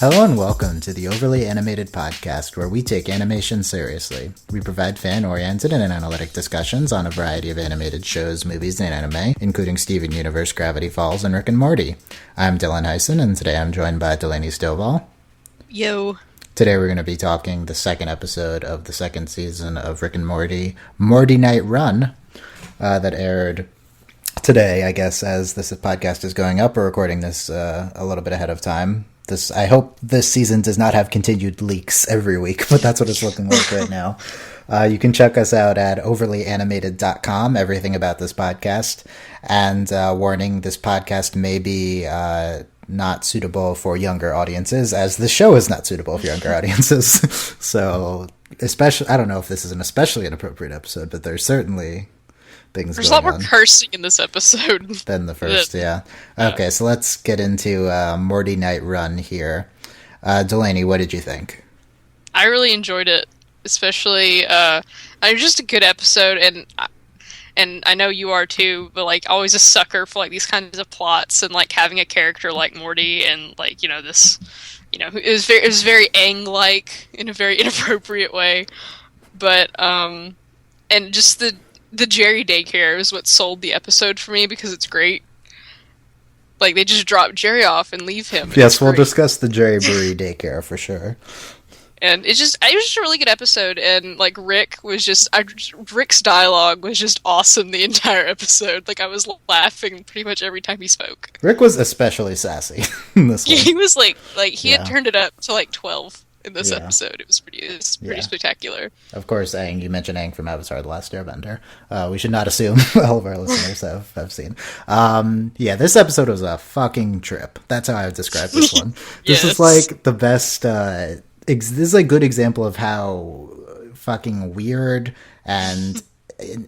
Hello and welcome to the Overly Animated Podcast, where we take animation seriously. We provide fan-oriented and analytic discussions on a variety of animated shows, movies, and anime, including Steven Universe, Gravity Falls, and Rick and Morty. I'm Dylan Hysen, and today I'm joined by Delaney Stovall. Yo. Today we're going to be talking the second episode of the second season of Rick and Morty, Mortynight Run, that aired today, I guess, as this podcast is going up. We're recording this a little bit ahead of time. I hope this season does not have continued leaks every week, but that's what it's looking like right now. You can check us out at overlyanimated.com, everything about this podcast. And warning, this podcast may be not suitable for younger audiences, as the show is not suitable for younger audiences. So, I don't know if this is an especially inappropriate episode, but there's certainly things There's going a lot more cursing in this episode than the first. Yeah. Okay, so let's get into Mortynight Run here. Delaney, what did you think? I really enjoyed it, especially just a good episode, and I know you are too, but like always a sucker for like these kinds of plots and like having a character like Morty and like this, it was very Aang-like in a very inappropriate way, but and just the Jerry Daycare is what sold the episode for me because it's great. Like, they just drop Jerry off and leave him. Yes, we'll discuss the Jerry Burry Daycare for sure. And it was just a really good episode, and, like, Rick's dialogue was just awesome the entire episode. Like, I was laughing pretty much every time he spoke. Rick was especially sassy in this one. He was, he had turned it up to, 12 in this episode. It was pretty spectacular. Of course, Aang, you mentioned Aang from Avatar: The Last Airbender. We should not assume all of our listeners have seen. This episode was a fucking trip. That's how I would describe this one. This is like the best, this is a good example of how fucking weird and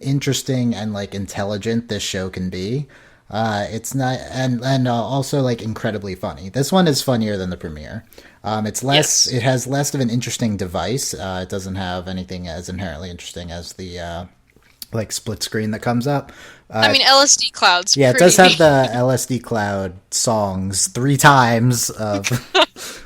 interesting and like intelligent this show can be. It's not, and also like incredibly funny. This one is funnier than the premiere. It's less. Yes. It has less of an interesting device. It doesn't have anything as inherently interesting as the split screen that comes up. LSD clouds. Yeah, it does have the LSD cloud songs 3 times.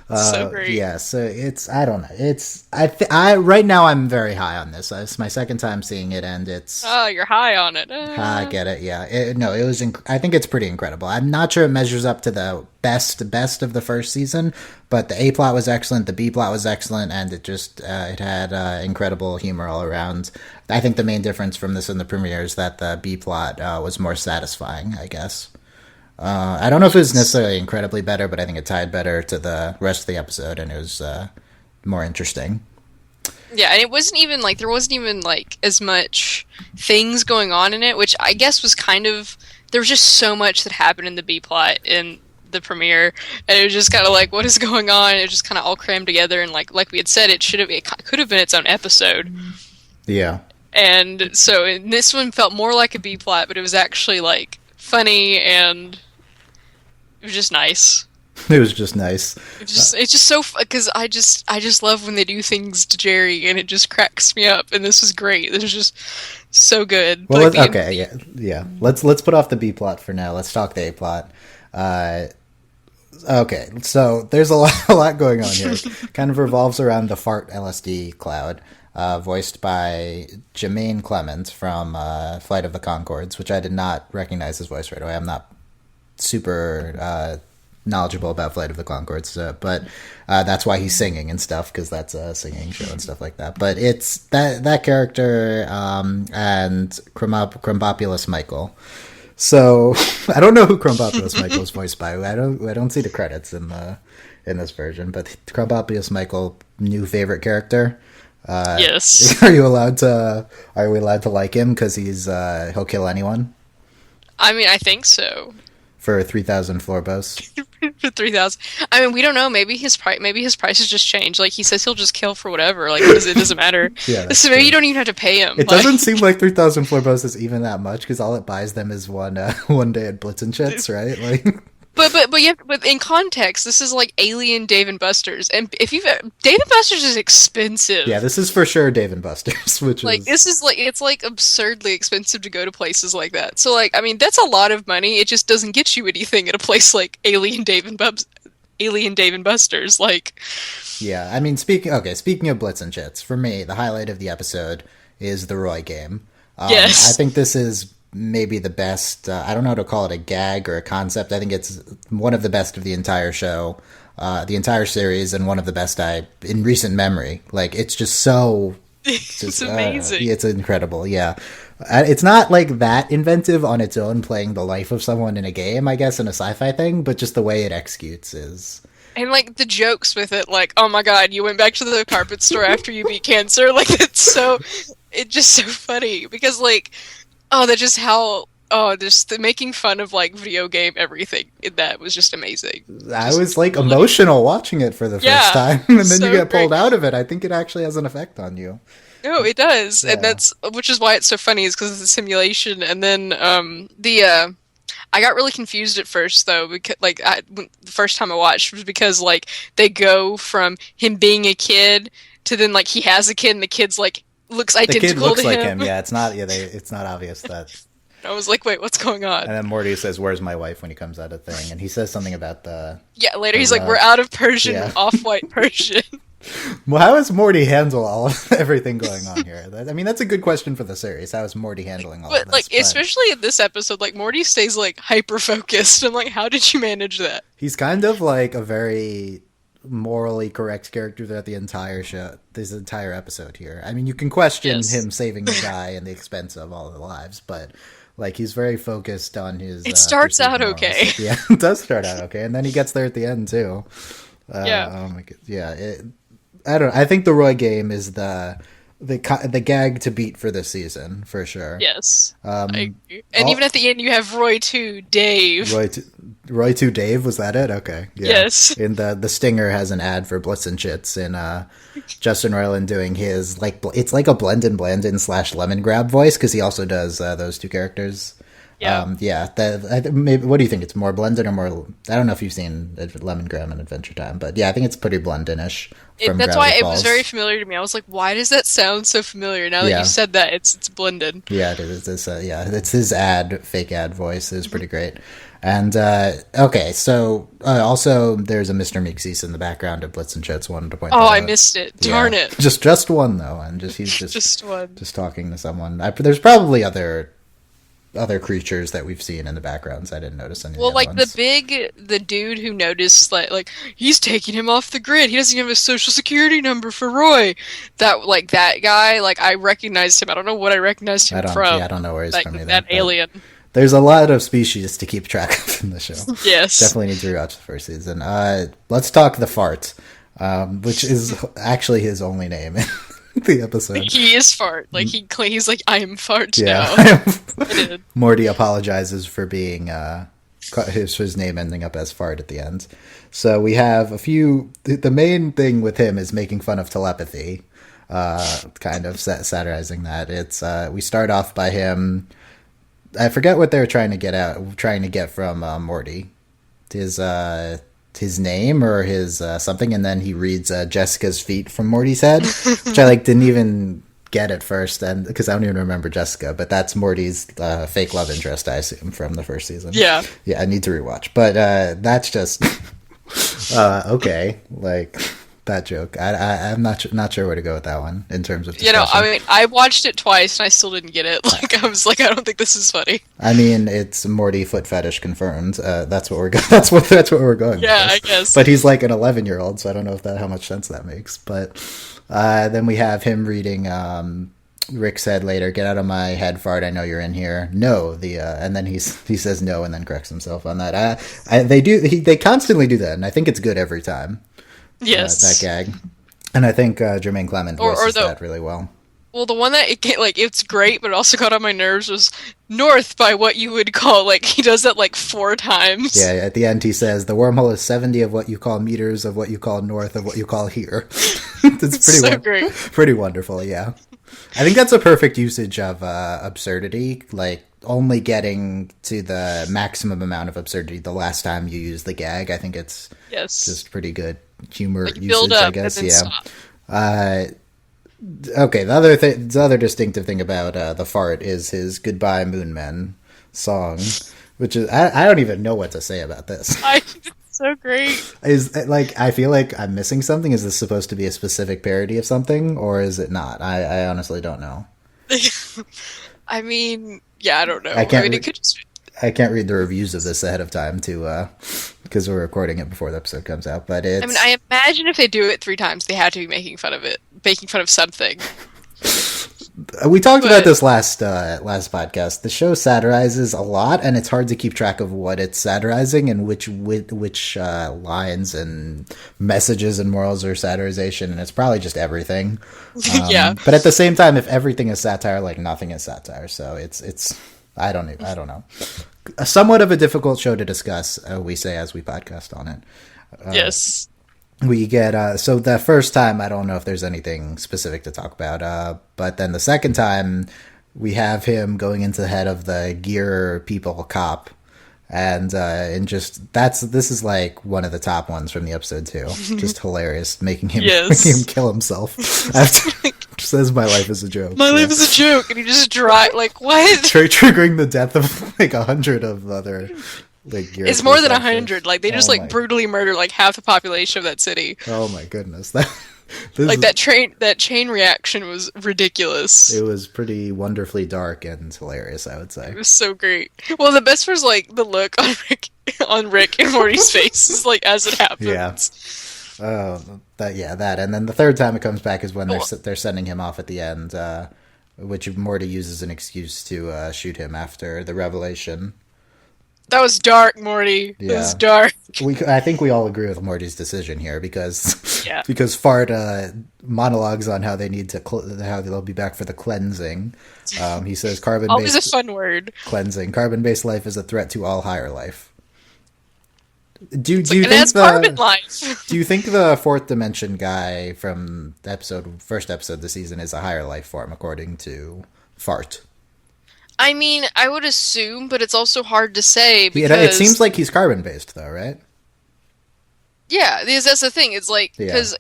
So great. Yeah, so it's, I don't know. It's, I right now I'm very high on this. It's my second time seeing it, and it's... Oh, you're high on it. I get it, yeah. It was, I think it's pretty incredible. I'm not sure it measures up to the best of the first season, but the A plot was excellent, the B plot was excellent, and it just, it had incredible humor all around. I think the main difference from this and the premiere is that the B plot was more satisfying, I guess. I don't know if it was necessarily incredibly better, but I think it tied better to the rest of the episode, and it was more interesting. Yeah, and it wasn't even there wasn't even as much things going on in it, which I guess was there was just so much that happened in the B plot in the premiere, and it was just kind of what is going on? It just kind of all crammed together, and like we had said, it could have been its own episode. Yeah. And so in this one felt more like a B plot, but it was actually funny, and it was just nice. It was just nice. It's just so because I just love when they do things to Jerry, and it just cracks me up. And this was great. This was just so good. Well, yeah. Let's put off the B plot for now. Let's talk the A plot. Okay, so there's a lot going on here. Kind of revolves around the fart LSD cloud. Voiced by Jermaine Clement from Flight of the Conchords, which I did not recognize his voice right away. I'm not super knowledgeable about Flight of the Conchords, but that's why he's singing and stuff, because that's a singing show and stuff like that. But it's that character and Crumbopulous Michael. So I don't know who Crumbopulous Michael is voiced by. I don't see the credits in this version, but Crumbopulous Michael, new favorite character. Yes. Are we allowed to like him because he'll kill anyone? I think so. For 3,000 floorboats. For 3,000. We don't know. Maybe his prices just change. He says he'll just kill for whatever. It doesn't matter. Yeah, so maybe you don't even have to pay him. It doesn't seem like 3,000 floorboats is even that much, because all it buys them is one day at Blitz and Shits, right? But in context, this is Alien Dave and Buster's, and Dave and Buster's is expensive. Yeah, this is for sure Dave and Buster's, which is it's absurdly expensive to go to places like that. So that's a lot of money. It just doesn't get you anything at a place like Alien Dave and Alien Dave and Buster's. Like, Yeah, I mean, speaking of Blitz and Chits, for me, the highlight of the episode is the Roy game. I yes, think this is maybe the best. I don't know how to call it a gag or a concept. I think it's one of the best of the entire show, the entire series, and one of the best in recent memory. Like, it's just so. it's amazing. It's incredible. Yeah, it's not like that inventive on its own, playing the life of someone in a game, I guess, in a sci-fi thing, but just the way it executes is. And like the jokes with it, like, oh my god, you went back to the carpet store after you beat cancer. Like, it's just so funny because like, oh, that's just how. Oh, just the making fun of like video game everything in that was just amazing. I was like emotional watching it for the first time, and then you get pulled out of it. I think it actually has an effect on you. No, it does, Yeah. and that's which is why it's so funny is because it's a simulation. And then I got really confused at first though because the first time I watched was because like they go from him being a kid to then like he has a kid and the kid's like looks The identical kid looks to like him. him. Yeah, it's not. Yeah, it's not obvious that. I was like, wait, what's going on? And then Morty says, "Where's my wife?" when he comes out of thing, and he says something about the. Yeah, later the he's like, rug. we're out of Persian, Yeah. off-white Persian. Well, how does Morty handle all of everything going on here? I mean, that's a good question for the series. How is Morty handling all of But this? like, especially in this episode, like Morty stays like hyper-focused. I'm like, how did you manage that? He's kind of like a very morally correct character throughout the entire show, this entire episode here. I mean, you can question Yes. him saving the guy at the expense of all the lives, but like he's very focused on his. It starts perceived out morals. okay. Yeah, it does start out okay, and then he gets there at the end too. Yeah. Oh my god. Yeah. I don't. I think the Roy game is the gag to beat for this season for sure. Yes. I agree. And all- even at the end, you have Roy 2, Dave. Roy to Dave, was that it? Okay. Yeah. Yes. And the Stinger has an ad for Blitz and Chits, and Justin Roiland doing his like it's like a Blendon Blandon / Lemon Grab voice because he also does those two characters. Yeah. Maybe. What do you think? It's more Blendon or more? I don't know if you've seen Lemon Graham and Adventure Time, but yeah, I think it's pretty Blendonish. That's why it was very familiar to me. I was like, why does that sound so familiar? Now that Yeah. you said that, it's blended. Yeah, it is. It's his fake ad voice is pretty great. And okay, so also there's a Mr. Meeksies in the background of Blitz and Chits. Wanted to point. Oh, that I out. missed it. Darn Yeah. it. Just one though, and he's Just one. just talking to someone. There's probably other creatures that we've seen in the backgrounds. I didn't notice any. Well, of like the ones. the dude who noticed like he's taking him off the grid. He doesn't have a social security number for Roy. That guy, like I recognized him. I don't know what I recognized him from. I don't know where he's Like from either. that but alien. There's a lot of species to keep track of in the show. Yes. Definitely need to rewatch the first season. Let's talk the fart, which is actually his only name in the episode. He is fart. Like he's like I am fart now. Yeah. I did. Morty apologizes for being his name ending up as fart at the end. So we have a few. The main thing with him is making fun of telepathy, kind of satirizing that. It's we start off by him. I forget what they're trying to get from Morty. His name or his something, and then he reads Jessica's feet from Morty's head, which I didn't even get at first, and because I don't even remember Jessica, but that's Morty's fake love interest, I assume, from the first season. Yeah. I need to rewatch, but that's just okay. Like that joke, I'm not sure where to go with that one in terms of discussion. I mean, I watched it twice and I still didn't get it. Like I was like, I don't think this is funny. I mean, it's Morty foot fetish confirmed. That's what we're that's what we're going. Yeah, with. I guess. But he's like an 11-year-old, so I don't know how much sense that makes. But then we have him reading. Rick said later, "Get out of my head, fart! I know you're in here." No, and then he says no, and then corrects himself on that. They constantly do that, and I think it's good every time. Yes. That gag, and I think Jermaine Clement voices that really well. Well, the one that it's great, but it also got on my nerves was north by what you would call he does that 4 times. Yeah, at the end he says the wormhole is 70 of what you call meters of what you call north of what you call here. It's pretty great. Pretty wonderful, yeah. I think that's a perfect usage of absurdity, only getting to the maximum amount of absurdity the last time you use the gag. I think it's just pretty good humor usage, build up I guess. and then Yeah. stop. Okay, the other distinctive thing about the fart is his "Goodbye Moon Men" song, which is I don't even know what to say about this. so great. Is like, I feel like I'm missing something. Is this supposed to be a specific parody of something, or is it not? I honestly don't know. I mean, yeah, I don't know. It could just. I can't read the reviews of this ahead of time because we're recording it before the episode comes out. But it's. I mean, I imagine if they do it 3 times, they have to be making fun of it, making fun of something. We talked about this last podcast. The show satirizes a lot, and it's hard to keep track of what it's satirizing and which lines and messages and morals are satirization. And it's probably just everything. Yeah. But at the same time, if everything is satire, like nothing is satire. So it's I don't know. Somewhat of a difficult show to discuss. We say as we podcast on it. Yes. We get, so the first time, I don't know if there's anything specific to talk about, but then the second time, we have him going into the head of the gear people cop, and just, this is like one of the top ones from the episode too. Just hilarious, making him kill himself. After, says my life is a joke. My life is a joke, and he just like, what? Triggering the death of like 100 of other... Like, it's more than 100. Like, they just brutally murder like half the population of that city. Oh my goodness! That chain reaction was ridiculous. It was pretty wonderfully dark and hilarious, I would say. It was so great. Well, the best was like the look on Rick and Morty's faces, like as it happens. Yeah. That, and then the third time it comes back is when they're sending him off at the end, which Morty uses an excuse to shoot him after the revelation. That was dark, Morty. Yeah. It was dark. I think we all agree with Morty's decision here because Fart monologues on how they need to how they'll be back for the cleansing. He says carbon-based always a fun word. Cleansing. Carbon-based life is a threat to all higher life. Do you think carbon life? Do you think the fourth dimension guy from the first episode of the season is a higher life form according to Fart? I mean, I would assume, but it's also hard to say because... It seems like he's carbon-based, though, right? Yeah, because that's the thing. It's like, because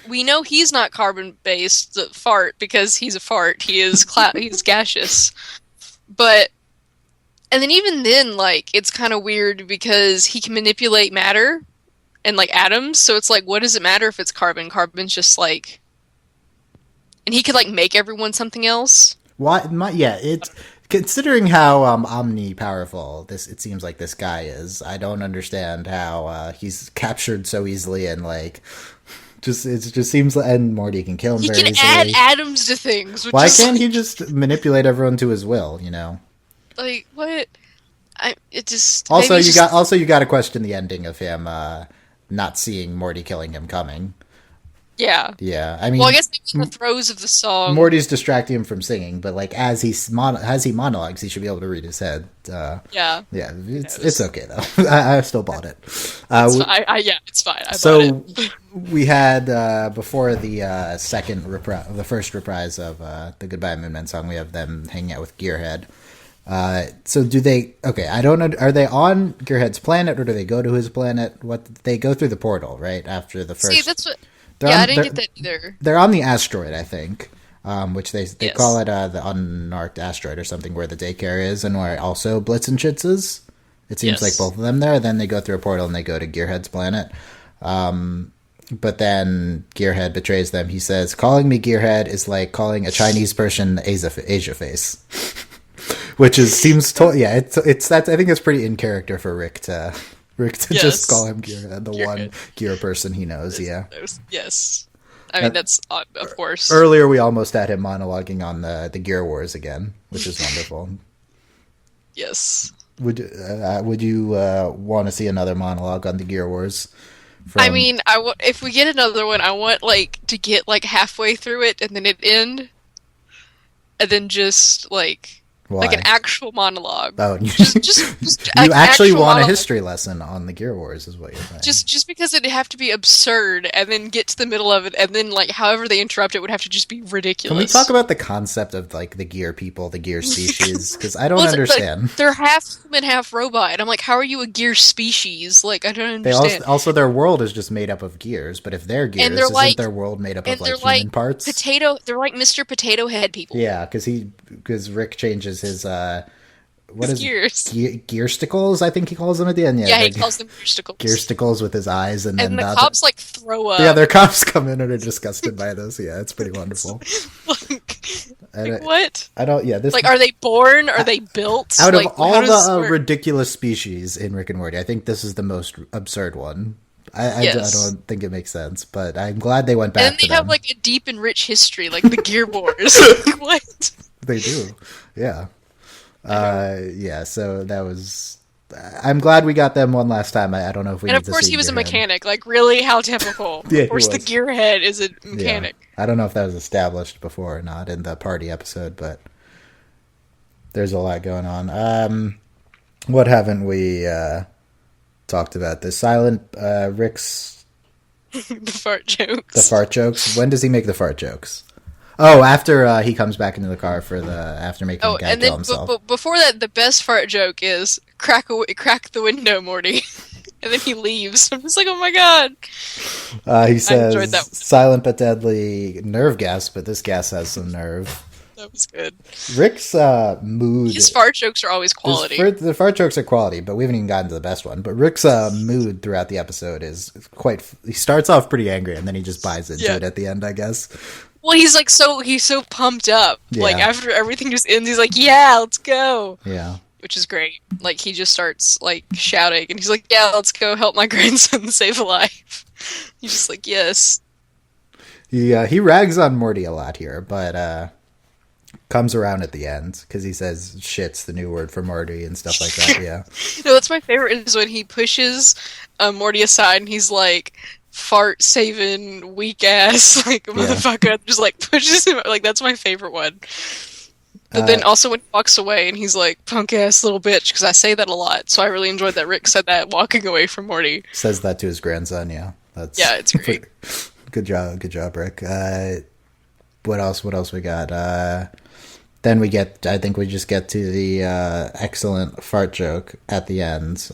we know he's not carbon-based, Fart, because he's a fart. He is he's gaseous. But, and then even then, like, it's kind of weird because he can manipulate matter and, like, atoms, so it's like, what does it matter if it's carbon? Carbon's just, like... And he could, like, make everyone something else? Considering how omni-powerful it seems like this guy is, I don't understand how he's captured so easily and like it just seems like, and Morty can kill him very easily. He can add atoms to things. Why can't he just manipulate everyone to his will? You know, like what? Also you got to question the ending of him not seeing Morty killing him coming. Yeah. Yeah. I mean, well, I guess in the throes of the song, Morty's distracting him from singing, but like as he monologues, he should be able to read his head. Yeah. It's okay though. I still bought it. It's fine. It's fine. So we had before the the first reprise of the Goodbye Moon Men song, we have them hanging out with Gearhead. So do they? Okay, I don't know. Are they on Gearhead's planet or do they go to his planet? They go through the portal right after the first. See, that's what. I didn't get that either. They're on the asteroid, I think, which they call it the unmarked asteroid or something, where the Daycare is and where also Blitz and Chitz is. It seems like both of them there. Then they go through a portal and they go to Gearhead's planet. But then Gearhead betrays them. He says, "Calling me Gearhead is like calling a Chinese person Asia face," which seems it's that. I think it's pretty in character for Rick to just call him Gearhead, Gearhead. One gear person he knows, Yes. I mean, that's, of course. Earlier, we almost had him monologuing on the Gear Wars again, which is wonderful. Yes. Would you want to see another monologue on the Gear Wars? I mean, if we get another one, I want, like, to get, like, halfway through it and then it end, and then just, like... Why? Like an actual monologue. Oh, just you actually want a history lesson on the Gear Wars, is what you're saying. Just because it'd have to be absurd, and then get to the middle of it, and then like however they interrupt it would have to just be ridiculous. Can we talk about the concept of like the Gear people, the Gear species? Because I don't understand. They're half human, half robot, and I'm like, how are you a Gear species? Like I don't understand. Also their world is just made up of gears, but if they're gears, isn't their world made up of like human parts? They're like Mr. Potato Head people. Yeah, because Rick changes his what is gears. Gearsticles, I think he calls them at the end. Yeah, he calls them gearsticles. Gearsticles with his eyes, and then the cops like throw up. Yeah, their cops come in and are disgusted by this. Yeah, it's pretty wonderful. What? I don't. Yeah, this like, are they born? Are they built? Out like, of all the ridiculous species in Rick and Morty, I think this is the most absurd one. I don't think it makes sense, but I'm glad they went back. And then they have like a deep and rich history, like the Gear Wars. What? They do, yeah. So that was. I'm glad we got them one last time. I don't know if we. And of course, he was a mechanic. Like, really, how typical. Yeah, of course, the Gearhead is a mechanic. Yeah. I don't know if that was established before or not in the party episode, but there's a lot going on. What haven't we talked about? The silent Rick's the fart jokes. The fart jokes. When does he make the fart jokes? Oh, after he comes back into the car after making a guy kill himself. But before that, the best fart joke is crack the window, Morty, and then he leaves. I'm just like, oh my god. He says silent but deadly nerve gas, but this gas has some nerve. That was good. Rick's mood. His fart jokes are always quality. The fart jokes are quality, but we haven't even gotten to the best one. But Rick's mood throughout the episode is quite. He starts off pretty angry, and then he just buys into it at the end, I guess. Well, he's so pumped up. Yeah. Like, after everything just ends, he's like, yeah, let's go. Yeah. Which is great. Like, he just starts, like, shouting, and he's like, yeah, let's go help my grandson save a life. He's just like, yes. He rags on Morty a lot here, but comes around at the end, because he says shit's the new word for Morty and stuff like that, yeah. No, that's my favorite, is when he pushes Morty aside, and he's like, fart saving weak ass like motherfucker, just like pushes him, like that's my favorite one. But then also when he walks away and he's like, punk ass little bitch, because I say that a lot, so I really enjoyed that Rick said that walking away from Morty. Says that to his grandson. It's great. Good job, Rick. What else we got? Then I think we just get to the excellent fart joke at the end.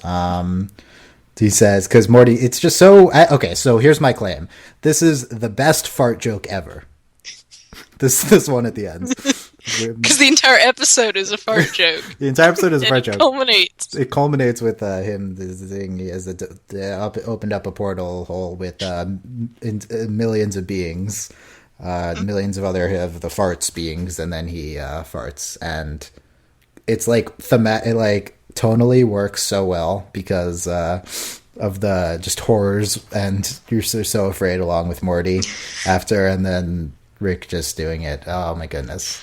He says, because Morty, it's just so... Okay, so here's my claim. This is the best fart joke ever. This one at the end. Because the entire episode is a fart joke. The entire episode is a fart joke. It culminates with him opened up a portal hole with millions of beings, millions of other of the farts beings, and then he farts. And it's like it tonally works so well because of the just horrors, and you're so afraid along with Morty after, and then Rick just doing it. Oh my goodness.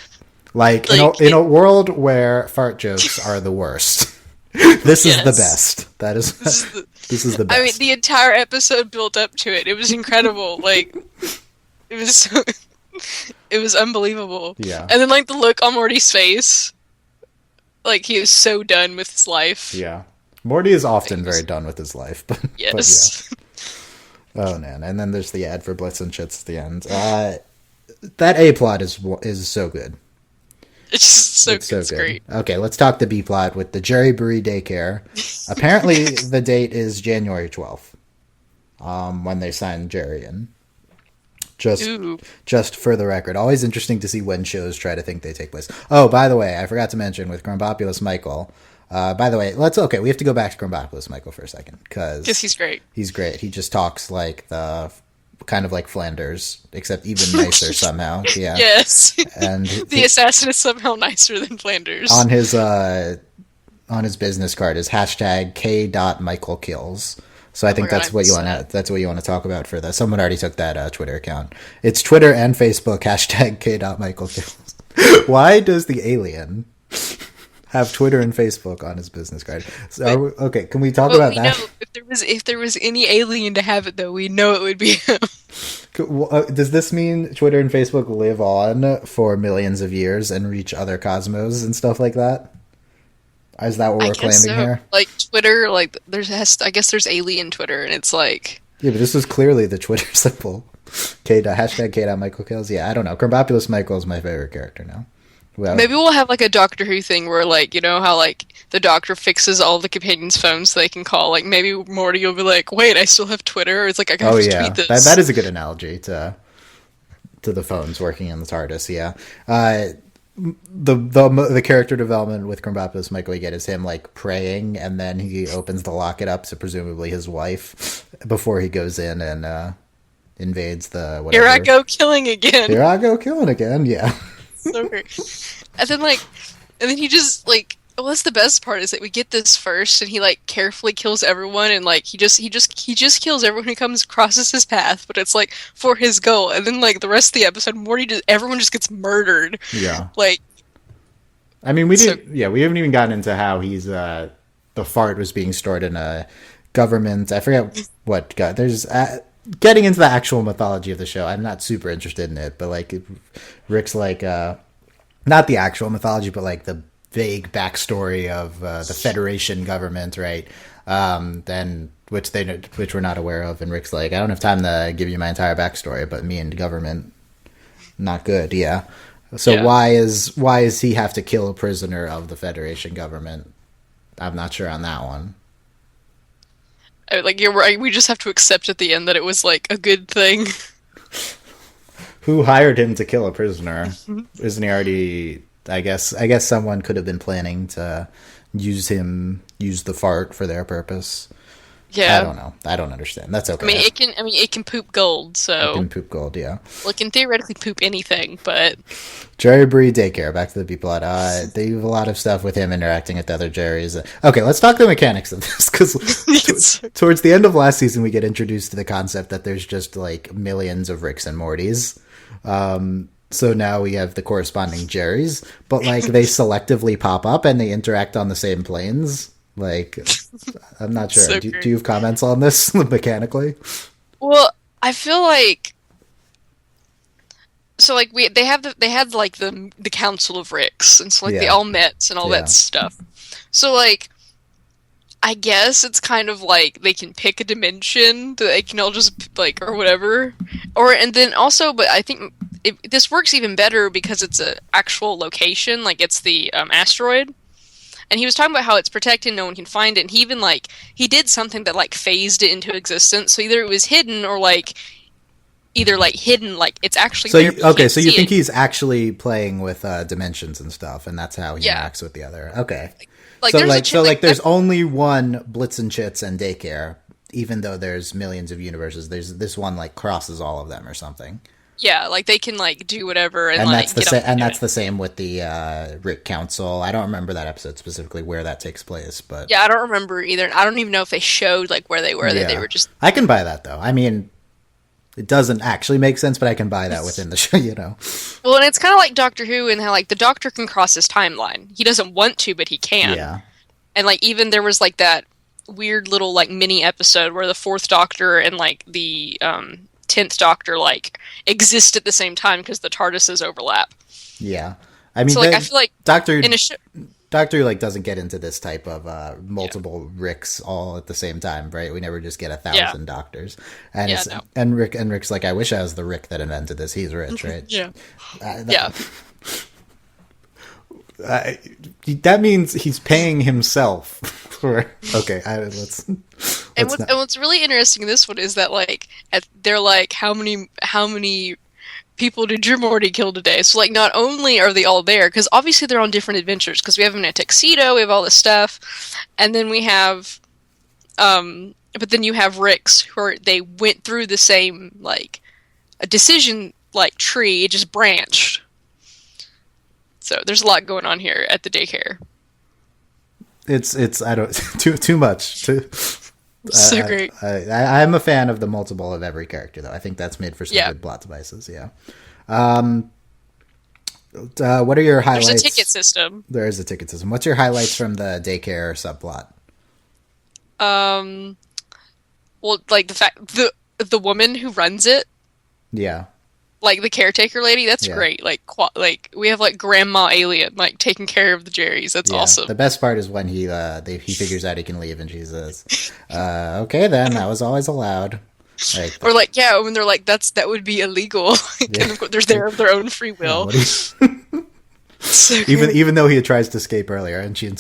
Like in a world where fart jokes are the worst, this is the best. This is the best. I mean, the entire episode built up to it. It was incredible. Like, it was unbelievable. Yeah. And then like the look on Morty's face, like he was so done with his life. Yeah. Morty is often very done with his life, but yes. But yeah. Oh man, and then there's the ad for Blitz and Shits at the end. That A plot is so good. It's just so good. It's great. Okay, let's talk the B plot with the Jerry Bury Daycare. Apparently, the date is January 12th, when they signed Jerry in. Just for the record, always interesting to see when shows try to think they take place. Oh, by the way, I forgot to mention with Grumbopulous Michael. By the way, we have to go back to Grumbopulous Michael for a second because he's great. He's great. He just talks like the kind of like Flanders, except even nicer somehow. Yeah. Yes. And the assassin is somehow nicer than Flanders. On his business card is #K.MichaelKills. So I think that's what you want to talk about for that. Someone already took that Twitter account. It's Twitter and Facebook #K.MichaelKills. Why does the alien have Twitter and Facebook on his business card? So okay, can we talk about that? Know if there was any alien to have it, though, we know it would be him. Does this mean Twitter and Facebook live on for millions of years and reach other cosmos and stuff like that? Is that what we're claiming here? Like Twitter, like I guess there's alien Twitter, and it's like but this was clearly the Twitter symbol. #K.MichaelKills. Yeah, I don't know. Grumbopulous Michael is my favorite character now. Well, maybe we'll have like a Doctor Who thing where, like, you know how like the Doctor fixes all the companions' phones so they can call. Like maybe Morty will be like, "Wait, I still have Twitter." Or it's like I can just tweet this. That is a good analogy to the phones working in the TARDIS. Yeah. the character development with Krampus, Michael, we get is him like praying, and then he opens the locket up to presumably his wife before he goes in and invades the whatever. Here I go killing again. Here I go killing again. Yeah. So great. And then he just like. What's the best part is that we get this first, and he like carefully kills everyone, and like he just kills everyone who crosses his path, but it's like for his goal. And then like the rest of the episode, everyone just gets murdered. Yeah. Like, I mean, we haven't even gotten into how he's the fart was being stored in a government. I forget what. There's getting into the actual mythology of the show. I'm not super interested in it, but like Rick's like not the actual mythology, but like the vague backstory of the Federation government, right? Then which we're not aware of, and Rick's like, I don't have time to give you my entire backstory, but me and government, not good. Yeah. So yeah. why is he have to kill a prisoner of the Federation government? I'm not sure on that one. Like, you're right. We just have to accept at the end that it was like a good thing. Who hired him to kill a prisoner? Isn't he already? I guess someone could have been planning to use the fart for their purpose. Yeah. I don't know. I don't understand. That's okay. It can poop gold, so. It can poop gold, yeah. Well, it can theoretically poop anything, but. Jerry Bree Daycare, back to the B-plot. They have a lot of stuff with him interacting with other Jerrys. Okay, let's talk the mechanics of this, because towards the end of last season, we get introduced to the concept that there's just, like, millions of Ricks and Mortys. So now we have the corresponding Jerrys, but like they selectively pop up and they interact on the same planes. Like, I'm not sure. So do you have comments on this mechanically? Well, I feel like so like they had like the Council of Ricks, and so like they all met and all that stuff. So like I guess it's kind of like they can pick a dimension that they can all just like or whatever, and then also, but I think. This works even better because it's an actual location, like it's the asteroid. And he was talking about how it's protected, no one can find it, and he even like he did something that like phased it into existence. So either it was hidden or like hidden, like it's actually so there. So you think he's actually playing with dimensions and stuff, and that's how he interacts with the other. Okay, there's only one Blitz and Chits and Daycare, even though there's millions of universes. There's this one like crosses all of them or something. Yeah, like they can like do whatever, and like that's the same with the Rick Council. I don't remember that episode specifically where that takes place, but yeah, I don't remember either. I don't even know if they showed like where they were. That they were just. I can buy that though. I mean, it doesn't actually make sense, but I can buy that within the show. You know. Well, and it's kind of like Doctor Who, and how like the Doctor can cross his timeline. He doesn't want to, but he can. Yeah. And like even there was like that weird little like mini episode where the Fourth Doctor and like the 10th Doctor like exist at the same time because the TARDISes overlap. Yeah, I mean, so like I feel like Doctor like doesn't get into this type of multiple Ricks all at the same time, right? We never just get 1,000 Doctors, and Rick's like, I wish I was the Rick that invented this. He's rich, right? Yeah, that means he's paying himself for. Okay, what's really interesting in this one is that like they're like how many people did your Morty kill today? So like not only are they all there because obviously they're on different adventures because we have them in a tuxedo, we have all this stuff, and then we have but then you have Ricks who they went through the same like a decision like tree, it just branched. So there's a lot going on here at the Daycare. It's I don't too much. So great. I'm a fan of the multiple of every character, though. I think that's made for some good plot devices. Yeah. What are your highlights? There's a ticket system. There is a ticket system. What's your highlights from the Daycare subplot? Well, like the fact the woman who runs it. Yeah. Like the caretaker lady, that's great. Like we have like Grandma Alien like taking care of the Jerrys. That's awesome. The best part is when he figures out he can leave and she says, "Okay, then that was always allowed." Like, or like when they're like that would be illegal. And of course, they're of their own free will. So even though he tries to escape earlier, and she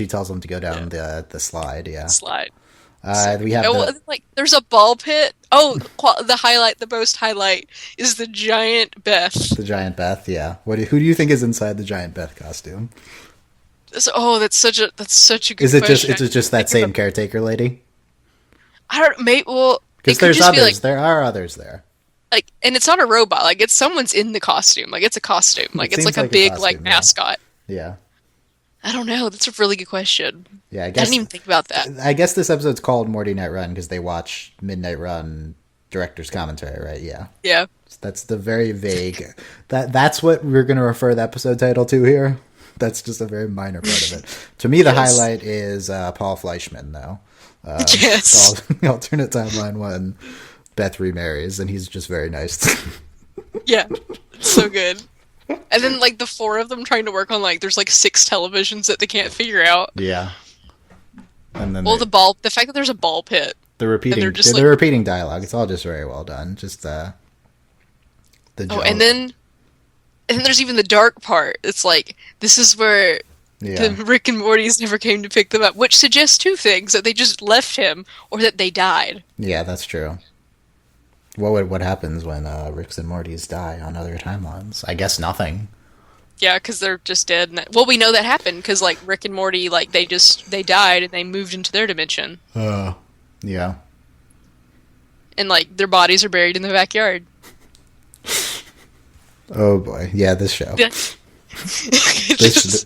tells him to go down the slide. Yeah, slide. We have like there's a ball pit. Oh, the most highlight is the giant Beth. the giant Beth. Yeah. Who do you think is inside the giant Beth costume? That's such a good Is it question. just that same caretaker lady? I don't. Maybe well, Because it could there's just be others. like There are others there. and it's not a robot. Like it's someone's in the costume. Like it's a costume. Like it's seems like a like a big costume, like yeah. mascot. Yeah. I don't know. That's a really good question. Yeah. I I guess. didn't even think about that. I guess this episode's called Mortynight Run because they watch Midnight Run director's commentary, right? Yeah. Yeah. That's the very vague. That's what we're going to refer the episode title to here. That's just a very minor part of it. To me, the Yes. highlight is Paul Fleischman, though. Yes. The alternate timeline when Beth remarries, and he's just very nice. Yeah. It's so good. And then like the four of them trying to work on like there's like 6 televisions that they can't figure out. Yeah. And then Well, the fact that there's a ball pit. the repeating, they're just, the like- repeating dialogue. It's all just very well done. Just the Oh, and then there's even the dark part. It's like this is where yeah, the Rick and Morty's never came to pick them up, which suggests 2 things: that they just left him, or that they died. yeah, that's true. What happens when Ricks and Mortys die on other timelines? I guess nothing. Yeah, because they're just dead. Well, we know that happened because like Rick and Morty, like they died and they moved into their dimension, Yeah. and like their bodies are buried in the backyard. Oh boy, yeah, this show. Just-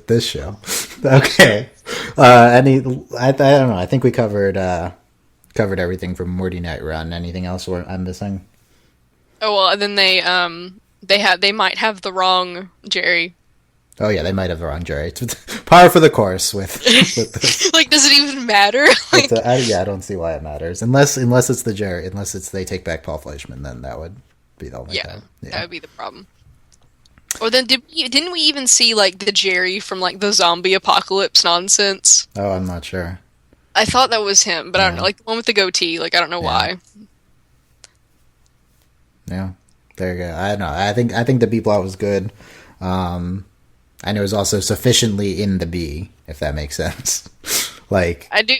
This show. Okay. I don't know. I think we covered everything from Mortynight Run. Anything else I'm missing? Oh well, and then they might have the wrong Jerry. Oh yeah, they might have the wrong Jerry. Par for the course with this. Like, does it even matter? Like, I don't see why it matters. Unless it's the Jerry. Unless it's they take back Paul Fleischman, then that would be the only time. that would be the problem. Or then didn't we even see like the Jerry from like the zombie apocalypse nonsense? Oh, I'm not sure. I thought that was him, but I don't know. Like the one with the goatee. Like I don't know why. Yeah, there you go. I don't know. I think the B plot was good. And it was also sufficiently in the B, if that makes sense. Like I do.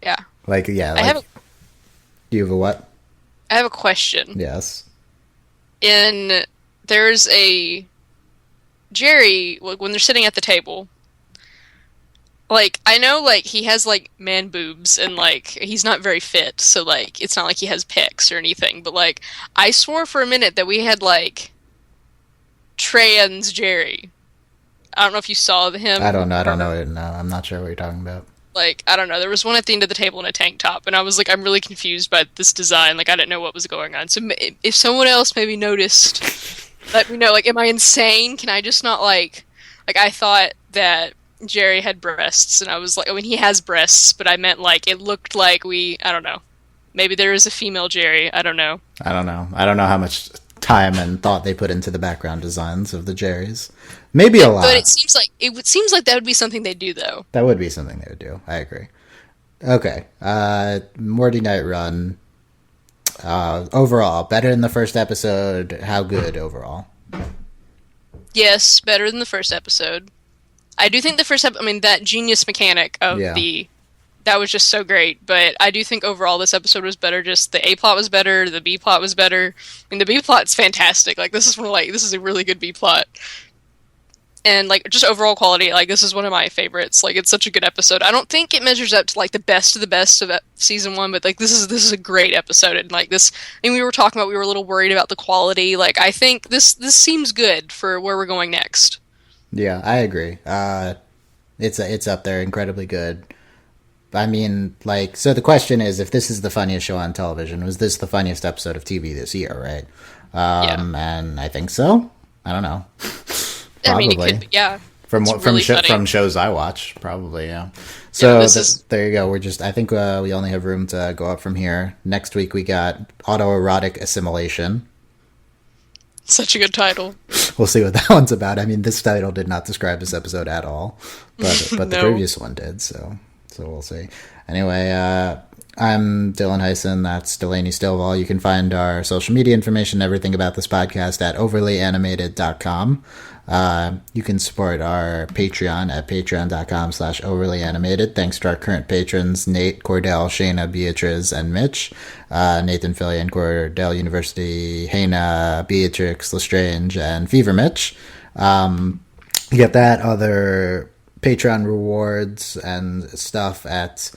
Yeah. Like yeah. Like, do you have a what? I have a question. Yes. There's a Jerry when they're sitting at the table. Like I know, like he has like man boobs and like he's not very fit, so like it's not like he has pecs or anything. But like I swore for a minute that we had like trans Jerry. I don't know if you saw him. I don't know. No, I'm not sure what you're talking about. Like, I don't know. There was one at the end of the table in a tank top, and I was like, I'm really confused by this design. Like, I didn't know what was going on. So if someone else maybe noticed, let me know. Like, am I insane? Can I just not, like, I thought that Jerry had breasts, and I was like, I mean, he has breasts, but I meant, like, it looked like I don't know. Maybe there is a female Jerry. I don't know. I don't know how much time and thought they put into the background designs of the Jerrys. Maybe a lot. But it seems like that would be something they do, though. That would be something they would do. I agree. Okay. Mortynight Run. Overall, better than the first episode. How good overall? Yes, better than the first episode. I do think the first episode, I mean, that genius mechanic of that was just so great, but I do think overall this episode was better. Just the A plot was better, the B plot was better. I mean, the B plot's fantastic. Like, this is a really good B plot. And, like, just overall quality, like, this is one of my favorites. Like, it's such a good episode. I don't think it measures up to, like, the best of season 1, but, like, this is a great episode. And, like, this, I mean, we were talking about, we were a little worried about the quality. Like, I think this seems good for where we're going next. Yeah, I agree. It's up there, incredibly good. I mean, like, so the question is, if this is the funniest show on television, was this the funniest episode of TV this year, right? And I think so. I don't know. Probably. I mean, it could be, yeah. From shows I watch, probably, yeah. So there you go. I think we only have room to go up from here. Next week we got autoerotic assimilation. Such a good title. We'll see what that one's about. I mean, this title did not describe this episode at all, but the No. previous one did. So So we'll see. Anyway, I'm Dylan Hysen. That's Delaney Stovall. You can find our social media information, everything about this podcast at overlyanimated.com. You can support our Patreon at patreon.com/overlyanimated. Thanks to our current patrons, Nate, Cordell, Shayna, Beatrice, and Mitch. Nathan, Fillion, Cordell University, Hannah, Beatrix, Lestrange, and Fever Mitch. You get that, other Patreon rewards and stuff at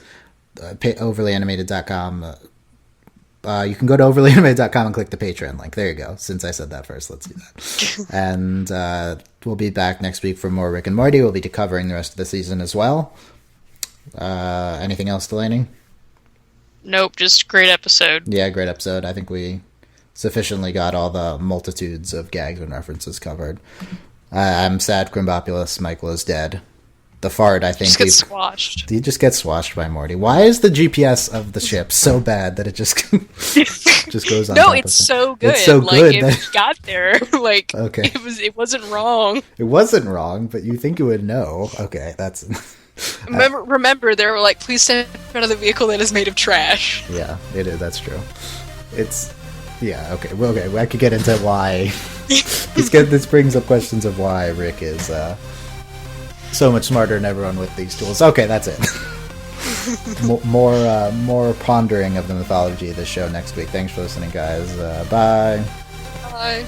overlyanimated.com. You can go to overlyanimated.com and click the Patreon link. There you go. Since I said that first, let's do that. And we'll be back next week for more Rick and Morty. We'll be covering the rest of the season as well. Anything else, Delaney? Nope, just great episode. Yeah, great episode. I think we sufficiently got all the multitudes of gags and references covered. I'm sad Crimbopulus Michael is dead. The fart, I think, just gets swashed. He just gets swashed by Morty. Why is the GPS of the ship so bad that it just just goes on? No, it's so good. It's so good that it got there. Like, okay, it wasn't wrong. It wasn't wrong, but you think it would know? Okay, that's. Remember, they were like, "Please step out of the vehicle that is made of trash." Yeah, it is. That's true. It's. Yeah. Okay. Well, okay. I could get into why. This brings up questions of why Rick is. So much smarter than everyone with these tools. Okay, that's it. more pondering of the mythology of this show next week. Thanks for listening, guys. Bye. Bye.